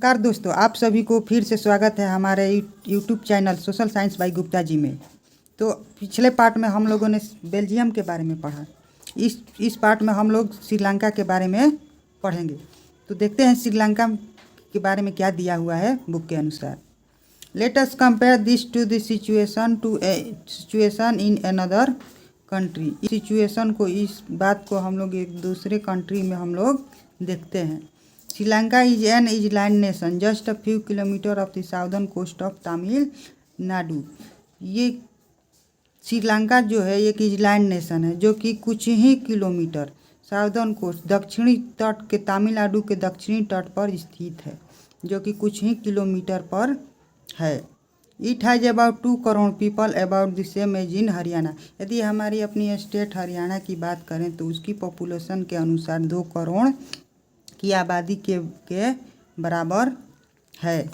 नमस्कार दोस्तों, आप सभी को फिर से स्वागत है हमारे YouTube channel social science by Gupta ji में। तो पिछले पार्ट में हम लोगों ने बेल्जियम के बारे में पढ़ा। इस पार्ट में हम लोग श्रीलंका के बारे में पढ़ेंगे। तो देखते हैं श्रीलंका के बारे में क्या दिया हुआ है बुक के अनुसार। Let us compare this to the situation in another country. इस सिचुएशन को, इस बात को हम लोग एक दूसरे कंट्री में हम लोग देखते हैं। Sri Lanka is an island nation just a few kilometre off the southern coast of Tamil Nadu. ये श्रीलंका जो है एक इजलैंड नेशन है जो कि कुछ ही किलोमीटर साउदर्न कोस्ट, दक्षिणी तट के, तमिलनाडु के दक्षिणी तट पर स्थित है, जो कि कुछ ही किलोमीटर पर है। It has about 2 crore people, about the same as in Haryana. यदि हमारी अपनी स्टेट हरियाणा की बात करें तो उसकी पॉपुलेशन के अनुसार 2 करोड़ की आबादी के बराबर है।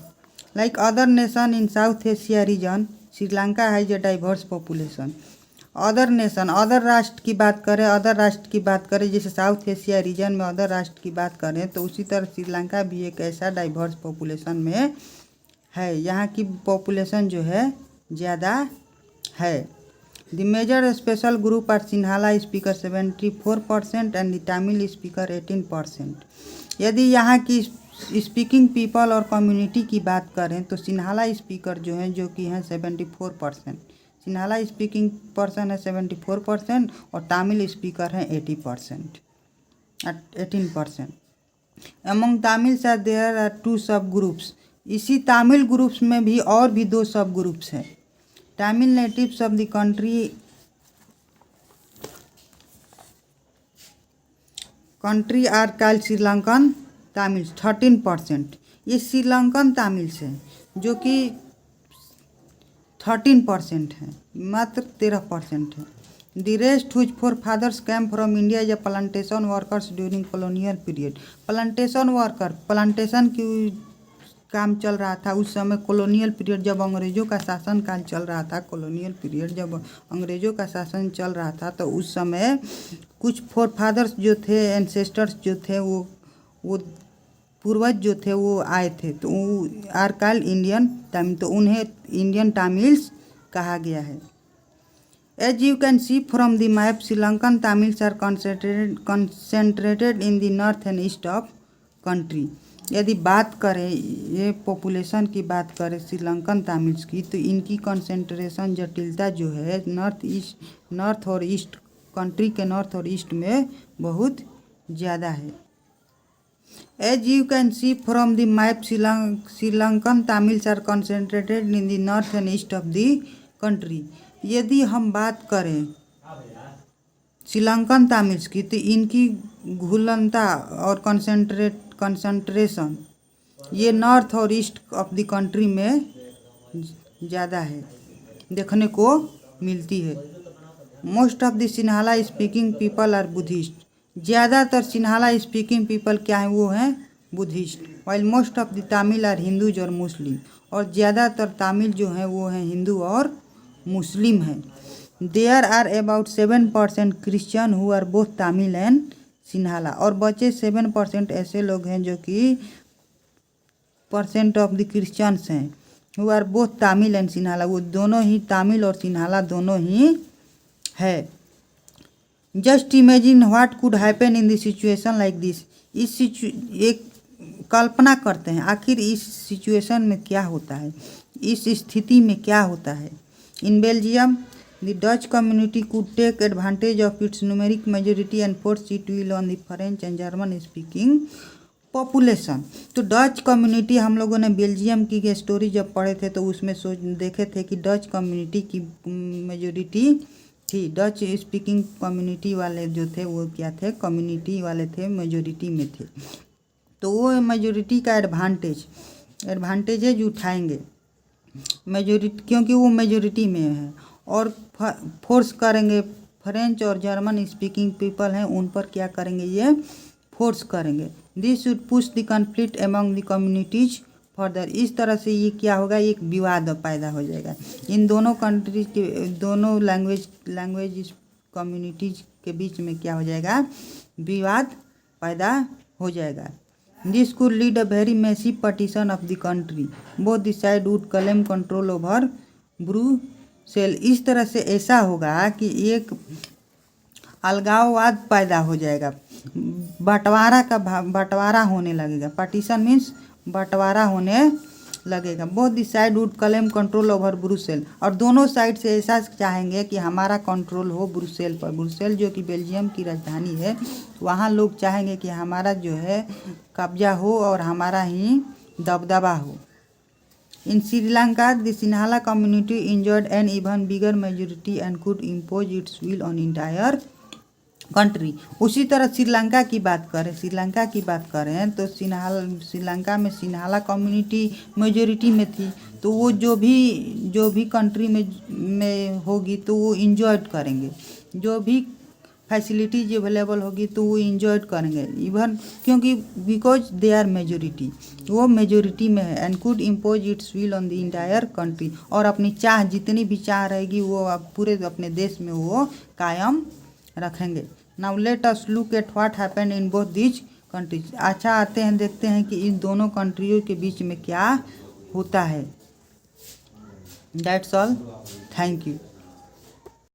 Like other nation in south Asia region, Sri Lanka has a diverse population. Other nation, other राष्ट्र की बात करें, जैसे साउथ एशिया रीजन में अदर राष्ट्र की बात करें तो उसी तरह श्रीलंका भी एक ऐसा डाइवर्स पॉपुलेशन में है। यहाँ की पॉपुलेशन जो है ज़्यादा है। The major special group are Sinhala speaker 74% and the Tamil speaker 18%। यदि यहाँ की स्पीकिंग पीपल और कम्युनिटी की बात करें तो सिन्हाला स्पीकर जो हैं, जो कि हैं 74%। सिन्हाला स्पीकिंग पर्सन है 74% और तमिल स्पीकर हैं 18%। Among Tamils are there are 2 sub groups. इसी तमिल ग्रुप्स में भी और भी 2 सब ग्रुप्स हैं। Tamil natives of the country are called Sri Lankan Tamils 13%। ये श्रीलंकन तमिल्स हैं जो कि 13% हैं, मात्र 13% है। The rest whose forefathers came from India as plantation workers during colonial period. Plantation की काम चल रहा था उस समय, कॉलोनियल पीरियड जब अंग्रेज़ों का शासन काल चल रहा था। कॉलोनियल पीरियड जब अंग्रेज़ों का शासन चल रहा था तो उस समय कुछ फोरफादर्स जो थे, एंसेस्टर्स जो थे, वो पूर्वज जो थे वो आए थे, तो आर कॉल्ड इंडियन तमिल, तो उन्हें इंडियन तमिल्स कहा गया है। As you can see from the map, Sri Lankan Tamils are concentrated in the north and east of country. यदि बात करें, ये पॉपुलेशन की बात करें श्रीलंकन तमिल्स की, तो इनकी कंसेंट्रेशन, जटिलता जो है नॉर्थ और ईस्ट, कंट्री के नॉर्थ और ईस्ट में बहुत ज़्यादा है। As you can see from the map, Sri Lankan Tamils are concentrated in the north and east of the country. यदि हम बात करें श्रीलंकन तमिल्स की तो इनकी घुलनता और कंसंट्रेशन ये नॉर्थ और ईस्ट ऑफ द कंट्री में ज़्यादा है, देखने को मिलती है। Most of the Sinhala speaking people are Buddhist. ज़्यादातर सिन्हाला स्पीकिंग पीपल क्या हैं, वो हैं Buddhist. While most of the Tamil are Hindus और मुस्लिम, और ज़्यादातर तमिल जो हैं वो हैं हिंदू और मुस्लिम हैं। There are about 7% Christian who are both Tamil and Sinhala, और बचे 7% ऐसे लोग हैं जो कि परसेंट ऑफ द क्रिश्चियंस हैं, who are both Tamil and Sinhala, वो दोनों ही तमिल और सिन्हाला दोनों ही है। Just imagine what could happen in the situation like this. एक कल्पना करते हैं आखिर इस सिचुएशन में क्या होता है, इस स्थिति में क्या होता है। In Belgium the Dutch community could take advantage of its numeric majority and force it will on the French and German speaking population। तो डच कम्युनिटी, हम लोगों ने बेल्जियम की स्टोरी जब पढ़े थे तो उसमें देखे थे कि डच कम्युनिटी की मेजोरिटी थी। डच स्पीकिंग कम्युनिटी वाले जो थे वो क्या थे, कम्युनिटी वाले थे, मेजोरिटी में थे। तो वो मेजोरिटी का एडवांटेजेज उठाएंगे मेजोरिटी, क्योंकि वो मेजोरिटी में है, और फोर्स करेंगे। फ्रेंच और जर्मन स्पीकिंग पीपल हैं उन पर क्या करेंगे, ये फोर्स करेंगे। This should push the conflict among the communities further. इस तरह से ये क्या होगा, एक विवाद पैदा हो जाएगा इन दोनों कंट्रीज के, दोनों लैंग्वेज कम्युनिटीज के बीच में क्या हो जाएगा, विवाद पैदा हो जाएगा। This could lead a very massive partition of the country. Both the side would claim control over Brussels. इस तरह से ऐसा होगा कि एक अलगाववाद पैदा हो जाएगा, बंटवारा होने लगेगा। पार्टीशन मीन्स बंटवारा होने लगेगा। Both the side would claim control over Brussels, और दोनों साइड से ऐसा चाहेंगे कि हमारा कंट्रोल हो ब्रुसेल पर। ब्रुसेल जो कि बेल्जियम की राजधानी है, वहाँ लोग चाहेंगे कि हमारा जो है कब्जा हो और हमारा ही दबदबा हो। In Sri Lanka, the Sinhala community enjoyed an even bigger majority and could impose its will on entire country. उसी तरह श्रीलंका की बात करें तो श्रीलंका में सिन्हाला कम्युनिटी मेजोरिटी में थी, तो वो जो भी कंट्री में होगी तो वो इंजॉय करेंगे, जो भी फैसिलिटीज अवेलेबल होगी तो वो इंजॉय करेंगे, इवन क्योंकि बिकॉज दे आर मेजोरिटी, वो मेजोरिटी में है। And could impose it's will on the entire country, और अपनी चाह जितनी भी चाह रहेगी वो पूरे अपने देश में वो कायम रखेंगे। Now let us look at what happened in both these countries. अच्छा, आते हैं देखते हैं कि इन दोनों कंट्रियों के बीच में क्या होता है। That's all, thank you.